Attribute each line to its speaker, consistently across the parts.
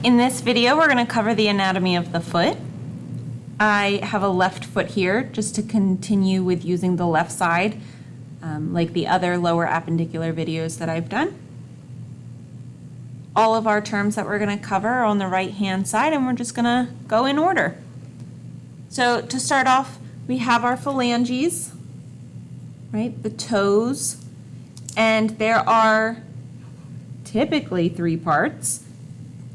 Speaker 1: In this video, we're going to cover the anatomy of the foot. I have a left foot here just to continue with using the left side, like the other lower appendicular videos that I've done. All of our terms that we're going to cover are on the right-hand side, and we're just going to go in order. So to start off, we have our phalanges, right, the toes, and there are typically 3 parts.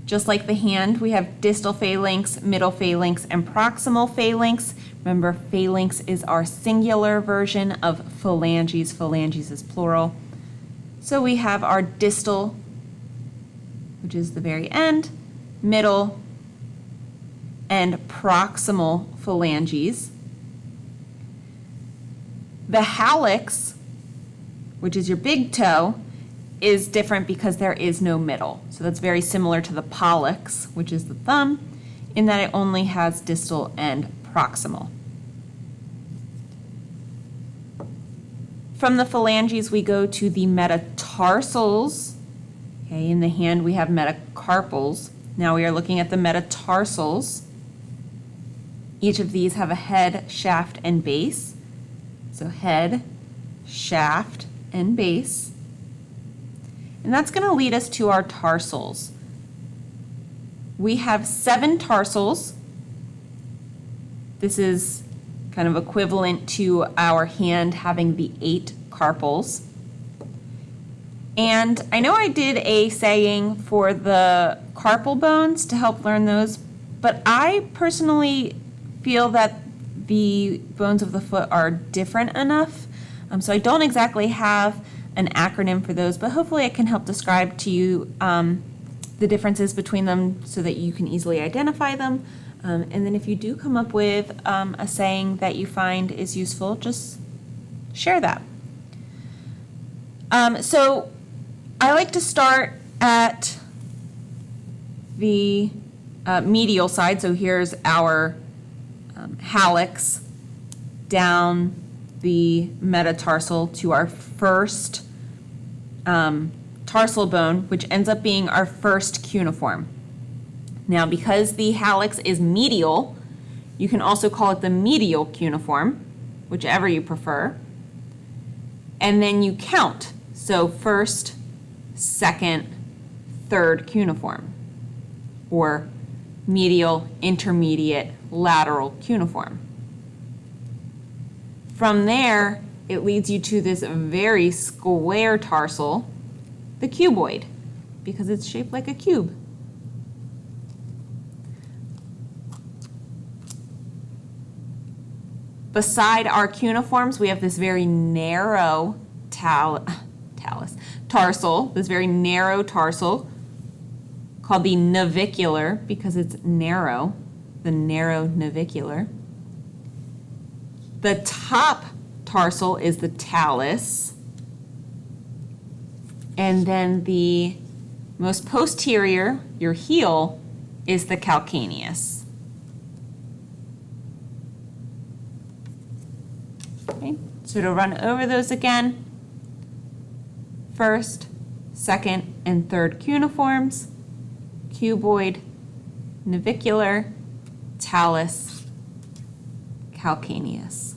Speaker 1: Just like the hand, we have distal phalanx, middle phalanx, and proximal phalanx. Remember, phalanx is our singular version of phalanges. Phalanges is plural. So we have our distal, which is the very end, middle, and proximal phalanges. The hallux, which is your big toe, is different because there is no middle. So that's very similar to the pollex, which is the thumb, in that it only has distal and proximal. From the phalanges, we go to the metatarsals. Okay, in the hand, we have metacarpals. Now we are looking at the metatarsals. Each of these have a head, shaft, and base. So head, shaft, and base. And that's going to lead us to our tarsals. We have 7 tarsals. This is kind of equivalent to our hand having the 8 carpals. And I know I did a saying for the carpal bones to help learn those, but I personally feel that the bones of the foot are different enough. So I don't exactly have an acronym for those, but hopefully I can help describe to you the differences between them so that you can easily identify them. And then if you do come up with a saying that you find is useful, just share that. So I like to start at the medial side. So here's our hallux down the metatarsal to our first tarsal bone, which ends up being our first cuneiform. Now, because the hallux is medial, you can also call it the medial cuneiform, whichever you prefer. And then you count. So first, second, third cuneiform, or medial, intermediate, lateral cuneiform. From there, it leads you to this very square tarsal, the cuboid, because it's shaped like a cube. Beside our cuneiforms, we have this very narrow tarsal, this very narrow tarsal called the navicular because it's narrow, the narrow navicular. The top tarsal is the talus, and then the most posterior, your heel, is the calcaneus. Okay, so to run over those again, first, second, and third cuneiforms, cuboid, navicular, talus, calcaneus.